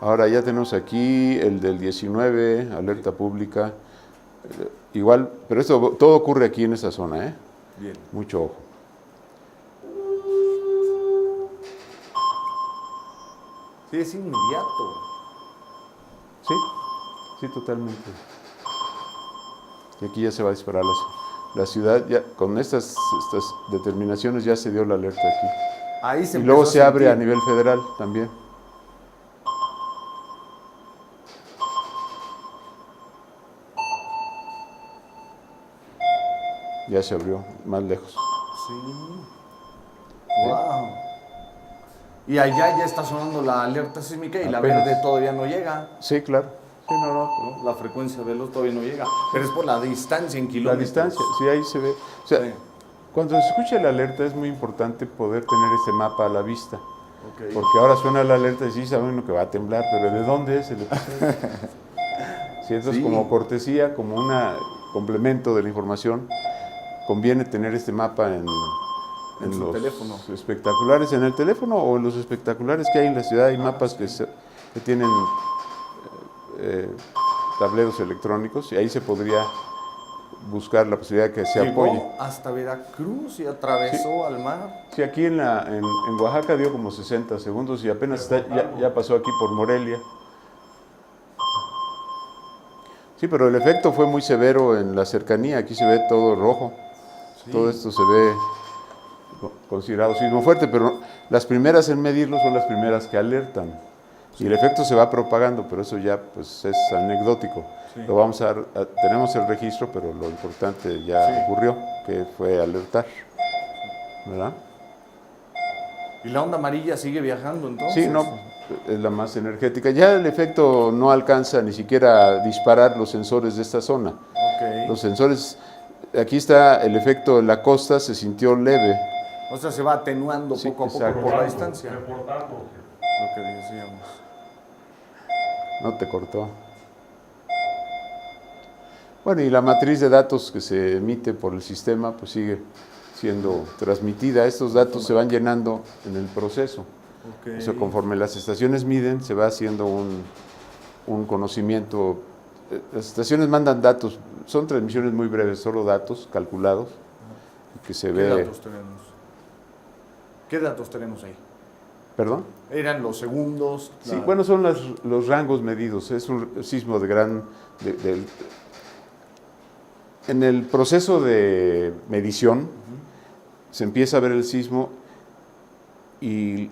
Ahora ya tenemos aquí el del 19, alerta pública. Igual, pero esto todo ocurre aquí en esta zona. Bien. Mucho ojo. Sí, es inmediato. Sí, totalmente. Y aquí ya se va a disparar la ciudad. Ya, con estas determinaciones ya se dio la alerta aquí. Ahí se y luego empezó se abre a sentir. nivel federal también. Ya se abrió, más lejos. Sí. Wow. Y allá ya está sonando la alerta sísmica y la Apenas. verde todavía no llega. Sí, claro. Sí, no. ¿No? La frecuencia veloz todavía no llega. Pero es por la distancia en La kilómetros. distancia, sí, ahí se ve. O sea, Sí. cuando se escucha la alerta es muy importante poder tener este mapa a la vista. Ok. Porque ahora suena la alerta y sí saben uno que va a temblar, pero ¿de dónde es el epicentro? Sí, entonces Sí. como cortesía, como un complemento de la información, conviene tener este mapa en su los teléfono. espectaculares, en el teléfono o en los espectaculares que hay en la ciudad. Hay mapas que tienen tableros electrónicos y ahí se podría buscar la posibilidad de que se Llegó apoye. hasta Veracruz y atravesó al mar. Sí, aquí en Oaxaca dio como 60 segundos y apenas ya pasó aquí por Morelia. Sí, pero el efecto fue muy severo en la cercanía. Aquí se ve todo rojo. Sí. Todo esto se ve considerado sismo fuerte, pero las primeras en medirlo son las primeras que alertan. Y el efecto se va propagando, pero eso ya pues es anecdótico. Sí. Lo vamos tenemos el registro, pero lo importante ya ocurrió, que fue alertar. ¿Verdad? Y la onda amarilla sigue viajando entonces. Sí, no, es la más energética. Ya el efecto no alcanza ni siquiera a disparar los sensores de esta zona. Ok. Los sensores, aquí está el efecto en la costa, se sintió leve. O sea, se va atenuando Sí, poco a poco exacto. por la distancia. Lo que decíamos. No te cortó. Bueno, y la matriz de datos que se emite por el sistema, pues sigue siendo transmitida. Estos datos se van llenando en el proceso. Okay. Eso, conforme las estaciones miden, se va haciendo un conocimiento. Las estaciones mandan datos, son transmisiones muy breves, solo datos calculados, que se ve. ¿Qué datos tenemos? ¿Qué datos tenemos ahí? ¿Perdón? Eran los segundos. Sí, bueno, son los rangos medidos. Es un sismo de gran. En el proceso de medición se empieza a ver el sismo y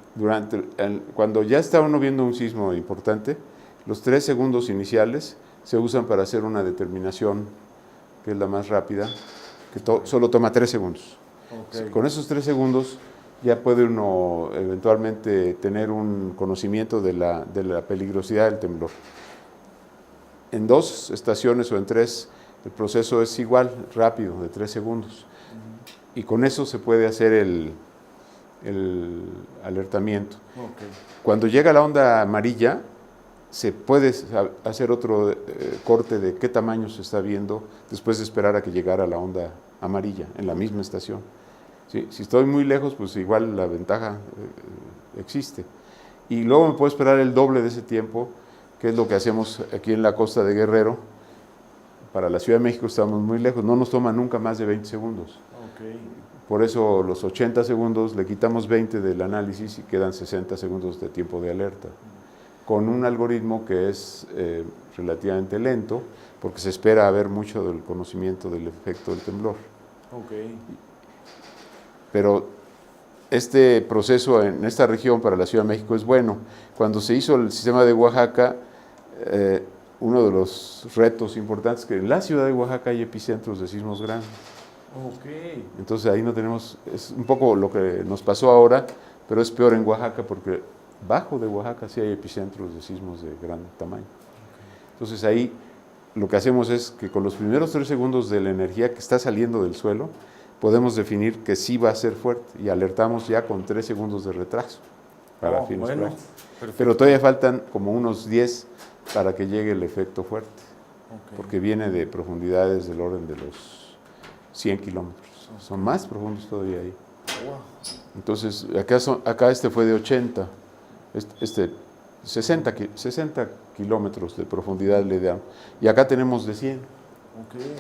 cuando ya está uno viendo un sismo importante, los 3 segundos iniciales se usan para hacer una determinación, que es la más rápida, que solo toma 3 segundos. Okay. Con esos 3 segundos ya puede uno eventualmente tener un conocimiento de la peligrosidad del temblor. En 2 estaciones o en 3, el proceso es igual, rápido, de 3 segundos. Y con eso se puede hacer el alertamiento. Okay. Cuando llega la onda amarilla, se puede hacer otro corte de qué tamaño se está viendo después de esperar a que llegara la onda amarilla en la misma estación. Sí, si estoy muy lejos, pues igual la ventaja existe. Y luego me puedo esperar el doble de ese tiempo, que es lo que hacemos aquí en la costa de Guerrero. Para la Ciudad de México estamos muy lejos, no nos toma nunca más de 20 segundos. Okay. Por eso los 80 segundos le quitamos 20 del análisis y quedan 60 segundos de tiempo de alerta. Con un algoritmo que es relativamente lento, porque se espera haber mucho del conocimiento del efecto del temblor. Okay. Pero este proceso en esta región para la Ciudad de México es bueno. Cuando se hizo el sistema de Oaxaca, uno de los retos importantes es que en la ciudad de Oaxaca hay epicentros de sismos grandes. Ok. Entonces ahí no tenemos, es un poco lo que nos pasó ahora, pero es peor en Oaxaca porque bajo de Oaxaca sí hay epicentros de sismos de gran tamaño. Entonces ahí lo que hacemos es que con los primeros 3 segundos de la energía que está saliendo del suelo, podemos definir que sí va a ser fuerte y alertamos ya con 3 segundos de retraso para fines prácticos. Pero todavía faltan como unos 10 para que llegue el efecto fuerte, porque viene de profundidades del orden de los 100 kilómetros. Son más profundos todavía ahí. Entonces, acá este fue de 80, 60 kilómetros de profundidad le damos, y acá tenemos de 100.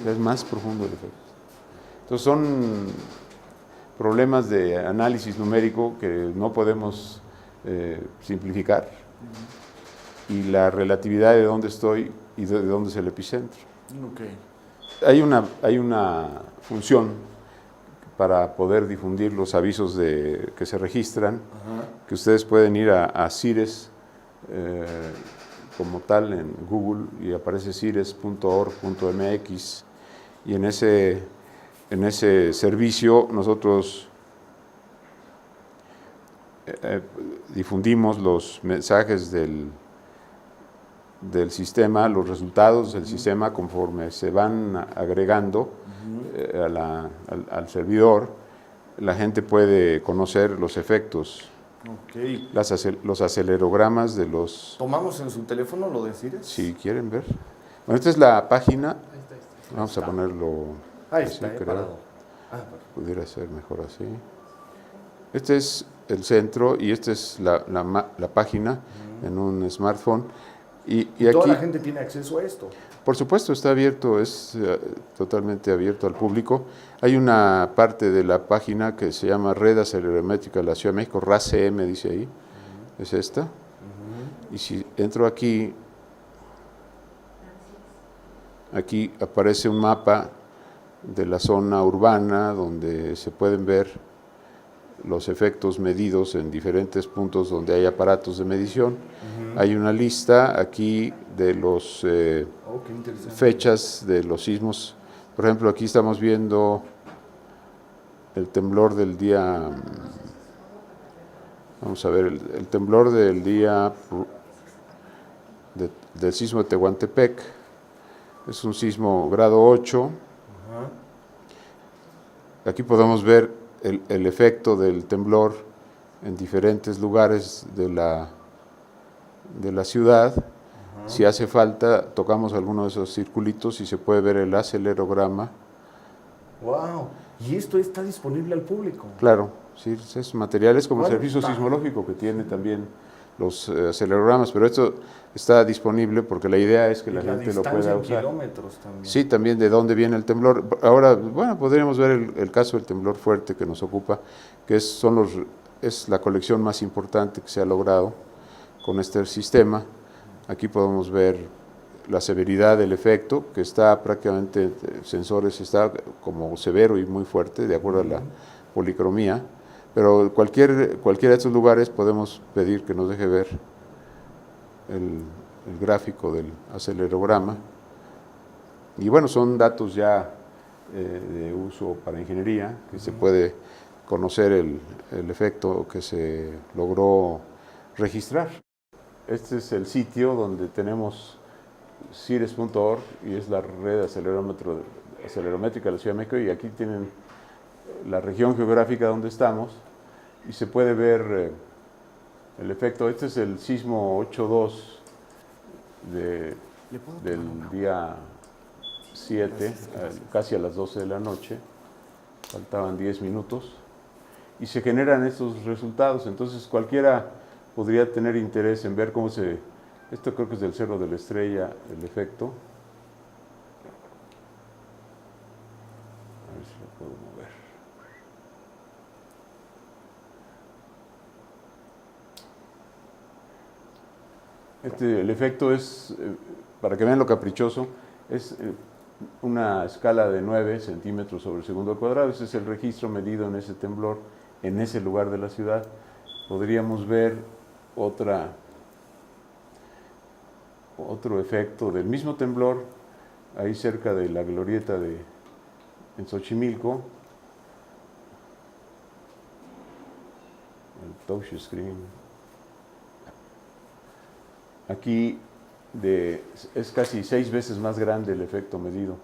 Es más profundo el efecto. Entonces son problemas de análisis numérico que no podemos simplificar, y la relatividad de dónde estoy y de dónde es el epicentro. Hay una función para poder difundir los avisos que se registran, que ustedes pueden ir a CIRES como tal en Google, y aparece cires.org.mx, y en ese servicio nosotros difundimos los mensajes del sistema, los resultados del sistema conforme se van agregando al servidor. La gente puede conocer los efectos, los acelerogramas de los... ¿Tomamos en su teléfono lo de CIRES? Si quieren ver. Bueno, esta es la página. Vamos a ponerlo Ahí así, está, creo. parado. Pudiera ser mejor así. Este es el centro y esta es la página en un smartphone. Y toda aquí, la gente tiene acceso a esto. por supuesto, está abierto, es totalmente abierto al público. Hay una parte de la página que se llama Red Acelerométrica de la Ciudad de México, RACM dice ahí, es esta. Y si entro aquí aparece un mapa de la zona urbana donde se pueden ver los efectos medidos en diferentes puntos donde hay aparatos de medición. Hay una lista aquí de los fechas de los sismos. Por ejemplo, aquí estamos viendo el temblor del día, vamos a ver, el temblor del día del sismo de Tehuantepec. Es un sismo grado 8. Aquí podemos ver el efecto del temblor en diferentes lugares de la ciudad. Si hace falta, tocamos alguno de esos circulitos y se puede ver el acelerograma. ¡Wow! ¿Y esto está disponible al público? Claro, sí, es materiales como el servicio sismológico que tiene también los acelerogramas, pero esto está disponible porque la idea es que la gente lo pueda usar. Kilómetros también. Sí, también de dónde viene el temblor. Ahora, bueno, podríamos ver el caso del temblor fuerte que nos ocupa, que es la colección más importante que se ha logrado con este sistema. Aquí podemos ver la severidad del efecto, que está prácticamente, sensores está como severo y muy fuerte, de acuerdo a la policromía. Pero cualquiera de estos lugares podemos pedir que nos deje ver el gráfico del acelerograma. Y bueno, son datos ya de uso para ingeniería, que se puede conocer el efecto que se logró registrar. Este es el sitio donde tenemos cires.org y es la red acelerométrica de la Ciudad de México, y aquí tienen la región geográfica donde estamos y se puede ver el efecto. Este es el sismo 8.2 del día 7, casi a las 12 de la noche, faltaban 10 minutos, y se generan estos resultados. Entonces cualquiera podría tener interés en ver cómo esto creo que es del Cerro de la Estrella, el efecto. A ver si lo puedo mover. El efecto es, para que vean lo caprichoso, es una escala de 9 centímetros sobre el segundo al cuadrado. Ese es el registro medido en ese temblor en ese lugar de la ciudad, podríamos ver otro efecto del mismo temblor, ahí cerca de la glorieta en Xochimilco, el touch screen. Aquí es casi 6 veces más grande el efecto medido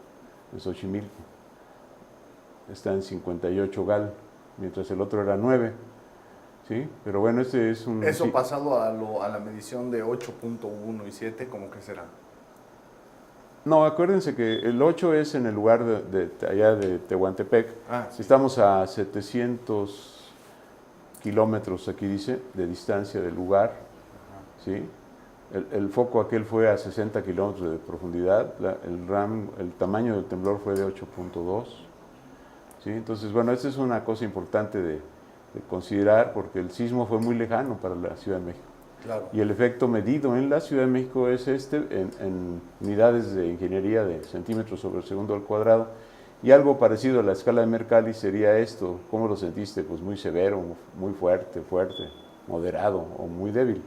en Xochimilco. Está en 58 Gal, mientras el otro era 9. ¿Sí? Pero bueno, este es un... Eso pasado a la medición de 8.1 y 7, ¿cómo que será? No, acuérdense que el 8 es en el lugar allá de Tehuantepec. Sí. Estamos a 700 kilómetros, aquí dice, de distancia del lugar. ¿Sí? El foco aquel fue a 60 kilómetros de profundidad. El tamaño del temblor fue de 8.2. ¿Sí? Entonces, bueno, esta es una cosa importante de considerar, porque el sismo fue muy lejano para la Ciudad de México. Claro. Y el efecto medido en la Ciudad de México es en unidades de ingeniería de centímetros sobre segundo al cuadrado. Y algo parecido a la escala de Mercalli sería esto. ¿Cómo lo sentiste? Pues muy severo, muy fuerte, moderado o muy débil.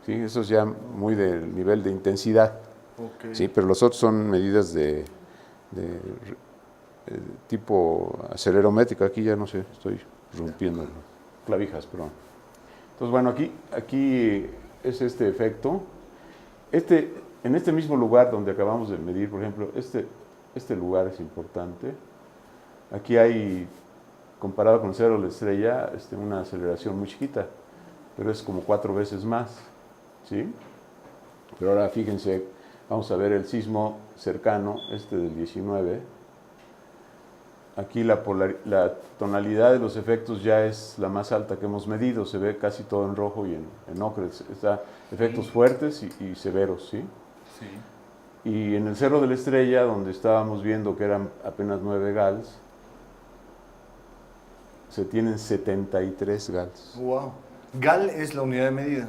¿Sí? Eso es ya muy del nivel de intensidad. Okay. ¿Sí? Pero los otros son medidas de tipo acelerométrico. Aquí ya no sé, estoy rompiendo clavijas, perdón. Entonces, bueno, aquí es este efecto. En este mismo lugar donde acabamos de medir, por ejemplo, este lugar es importante. Aquí hay, comparado con el Cerro de la Estrella, una aceleración muy chiquita, pero es como 4 veces más. ¿Sí? Pero ahora fíjense, vamos a ver el sismo cercano, del 19. Aquí la tonalidad de los efectos ya es la más alta que hemos medido, se ve casi todo en rojo y en ocre. Está efectos fuertes y severos, ¿sí? Sí. Y en el Cerro de la Estrella, donde estábamos viendo que eran apenas 9 Gals, se tienen 73 Gals. Wow. Gal es la unidad de medida.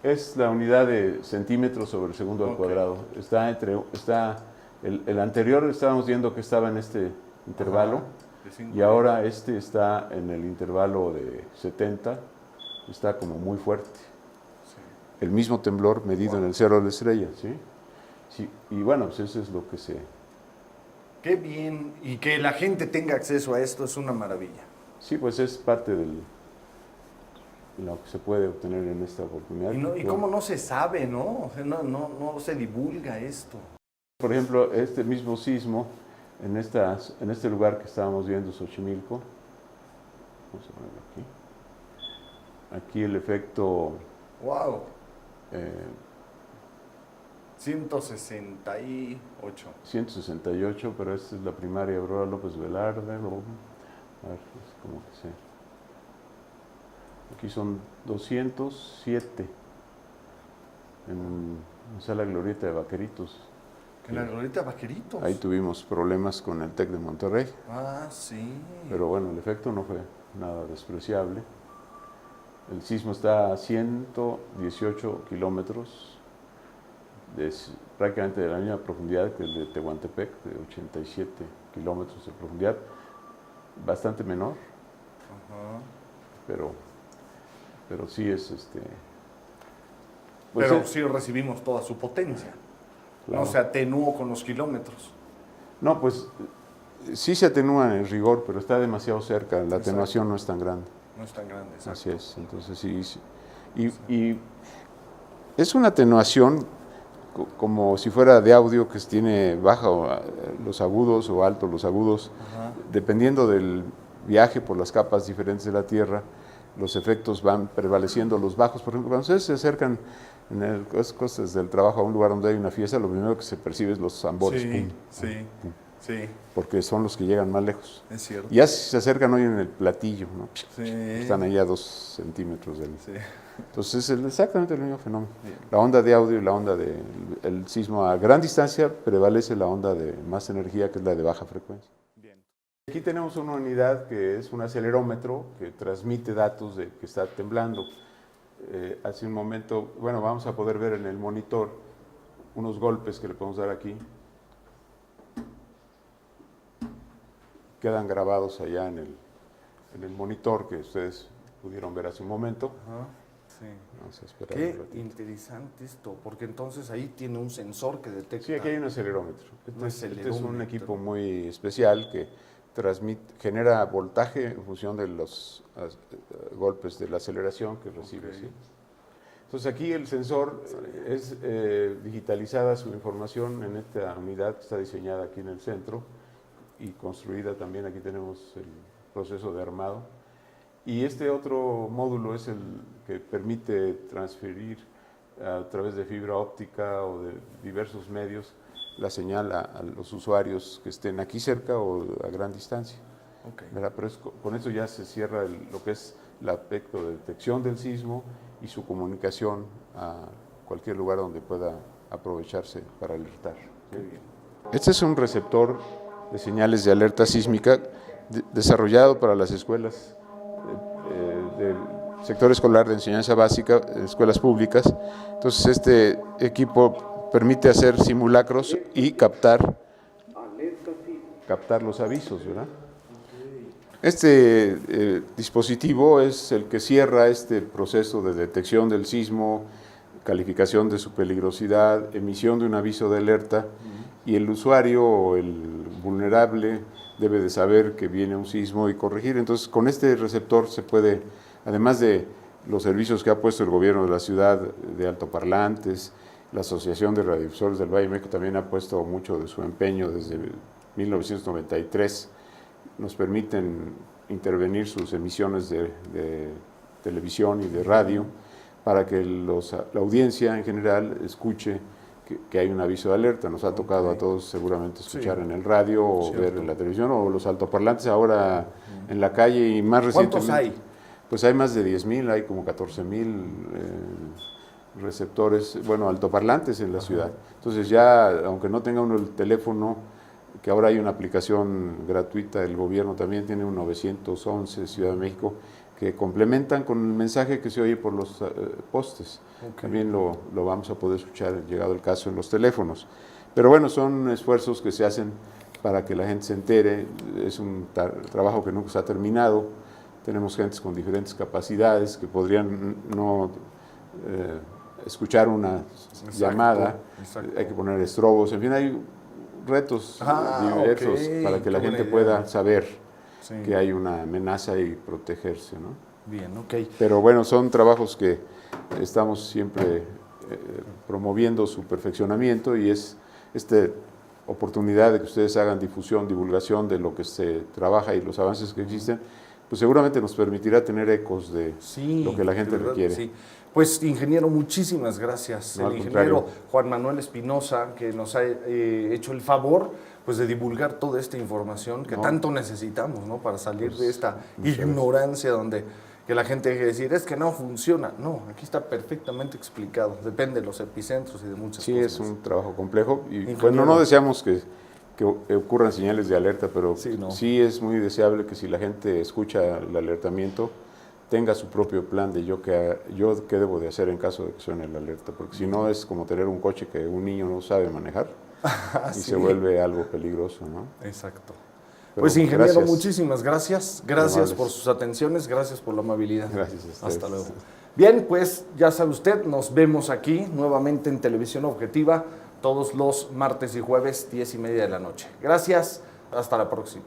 Es la unidad de centímetros sobre segundo al cuadrado. El anterior estábamos viendo que estaba en este intervalo, y ahora está en el intervalo de 70, está como muy fuerte. Sí. El mismo temblor medido en el Cerro de la Estrella, ¿sí? Sí, y bueno, pues eso es lo que se... Qué bien, y que la gente tenga acceso a esto es una maravilla. Sí, pues es parte de lo que se puede obtener en esta oportunidad. Y cómo no se sabe, ¿no? O sea, no se divulga esto. Por ejemplo, este mismo sismo, en este lugar que estábamos viendo, Xochimilco, vamos a ponerlo aquí el efecto... ¡Wow! 168. 168, pero esta es la primaria Aurora López Velarde. A ver, ¿cómo que sé? Aquí son 207 en Sala Glorieta de Vaqueritos. ¿En la Glorieta de Vaqueritos? Ahí tuvimos problemas con el TEC de Monterrey. Ah, sí. Pero bueno, el efecto no fue nada despreciable. El sismo está a 118 kilómetros, prácticamente de la misma profundidad que el de Tehuantepec, de 87 kilómetros de profundidad, bastante menor. Ajá. Pero sí es pues pero sí recibimos toda su potencia. Claro. No se atenuó con los kilómetros. No, pues sí se atenúa en rigor, pero está demasiado cerca. La atenuación no es tan grande. No es tan grande, exacto. Así es, entonces sí. Y es una atenuación como si fuera de audio, que tiene bajo los agudos o alto los agudos. Ajá. Dependiendo del viaje por las capas diferentes de la Tierra, los efectos van prevaleciendo. Los bajos, por ejemplo, cuando ustedes se acercan en las cosas del trabajo a un lugar donde hay una fiesta, lo primero que se percibe es los tambores. Sí, pum, sí, pum, sí. Porque son los que llegan más lejos. Es cierto. Y ya se acercan hoy en el platillo, ¿no? Sí. Están allá a 2 centímetros del... Sí. Entonces es exactamente el mismo fenómeno. Sí. La onda de audio y la onda del sismo a gran distancia, prevalece la onda de más energía, que es la de baja frecuencia. Bien. Aquí tenemos una unidad que es un acelerómetro que transmite datos de que está temblando. Hace un momento, bueno, vamos a poder ver en el monitor unos golpes que le podemos dar aquí. Quedan grabados allá en en el monitor que ustedes pudieron ver hace un momento. Ajá, sí. Vamos a esperar Qué un ratito. interesante esto, porque entonces ahí tiene un sensor que detecta. Sí, aquí hay un acelerómetro. Un Este es un acelerómetro. equipo muy especial que genera voltaje en función de los golpes de la aceleración que recibe. Ok. ¿sí? Entonces aquí el sensor es digitalizada su información en esta unidad que está diseñada aquí en el centro y construida también. Aquí tenemos el proceso de armado. Y este otro módulo es el que permite transferir a través de fibra óptica o de diversos medios la señal a los usuarios que estén aquí cerca o a gran distancia. Okay. ¿Verdad? Pero con eso ya se cierra lo que es el aspecto de detección del sismo y su comunicación a cualquier lugar donde pueda aprovecharse para alertar. Qué bien. Este es un receptor de señales de alerta sísmica desarrollado para las escuelas del sector escolar de enseñanza básica, escuelas públicas. Entonces este equipo permite hacer simulacros y captar los avisos, ¿verdad? Este dispositivo es el que cierra este proceso de detección del sismo, calificación de su peligrosidad, emisión de un aviso de alerta, y el usuario o el vulnerable debe de saber que viene un sismo y corregir. Entonces, con este receptor se puede, además de los servicios que ha puesto el gobierno de la ciudad de altoparlantes, la Asociación de Radiodifusores del Valle de México también ha puesto mucho de su empeño desde 1993, nos permiten intervenir sus emisiones de televisión y de radio para que la audiencia en general escuche que hay un aviso de alerta. Nos ha tocado a todos seguramente escuchar en el radio o ver en la televisión o los altoparlantes ahora en la calle y más recientemente. ¿Cuántos hay? Pues hay más de 10,000, hay como 14,000 receptores, bueno, altoparlantes en la ciudad. Entonces ya, aunque no tenga uno el teléfono, que ahora hay una aplicación gratuita, el gobierno también tiene un 911 Ciudad de México, que complementan con el mensaje que se oye por los postes. Okay. También lo vamos a poder escuchar, llegado el caso, en los teléfonos. Pero bueno, son esfuerzos que se hacen para que la gente se entere. Es un trabajo que nunca se ha terminado. Tenemos gentes con diferentes capacidades que podrían no escuchar una llamada. Exacto. Hay que poner estrobos, en fin, hay retos diversos para que la gente pueda saber que hay una amenaza y protegerse, ¿no? Bien, ok. Pero bueno, son trabajos que estamos siempre promoviendo su perfeccionamiento y es esta oportunidad de que ustedes hagan difusión, divulgación de lo que se trabaja y los avances que existen, pues seguramente nos permitirá tener ecos de lo que la gente requiere. Sí. Pues, ingeniero, muchísimas gracias. No, el ingeniero Juan Manuel Espinosa, que nos ha hecho el favor pues, de divulgar toda esta información que tanto necesitamos, ¿no? Para salir de esta ignorancia donde que la gente deje de decir, es que no funciona. No, aquí está perfectamente explicado. Depende de los epicentros y de muchas cosas. Sí, es un trabajo complejo y bueno, no deseamos que ocurran señales de alerta, pero sí es muy deseable que si la gente escucha el alertamiento, tenga su propio plan de yo qué debo de hacer en caso de que suene la alerta, porque si no es como tener un coche que un niño no sabe manejar y se vuelve algo peligroso, ¿no? Exacto. Pero pues ingeniero, gracias. Muchísimas gracias. Gracias por sus atenciones, gracias por la amabilidad. Gracias a ustedes. Hasta luego. Bien, pues ya sabe usted, nos vemos aquí nuevamente en Televisión Objetiva todos los martes y jueves, 10:30 de la noche. Gracias, hasta la próxima.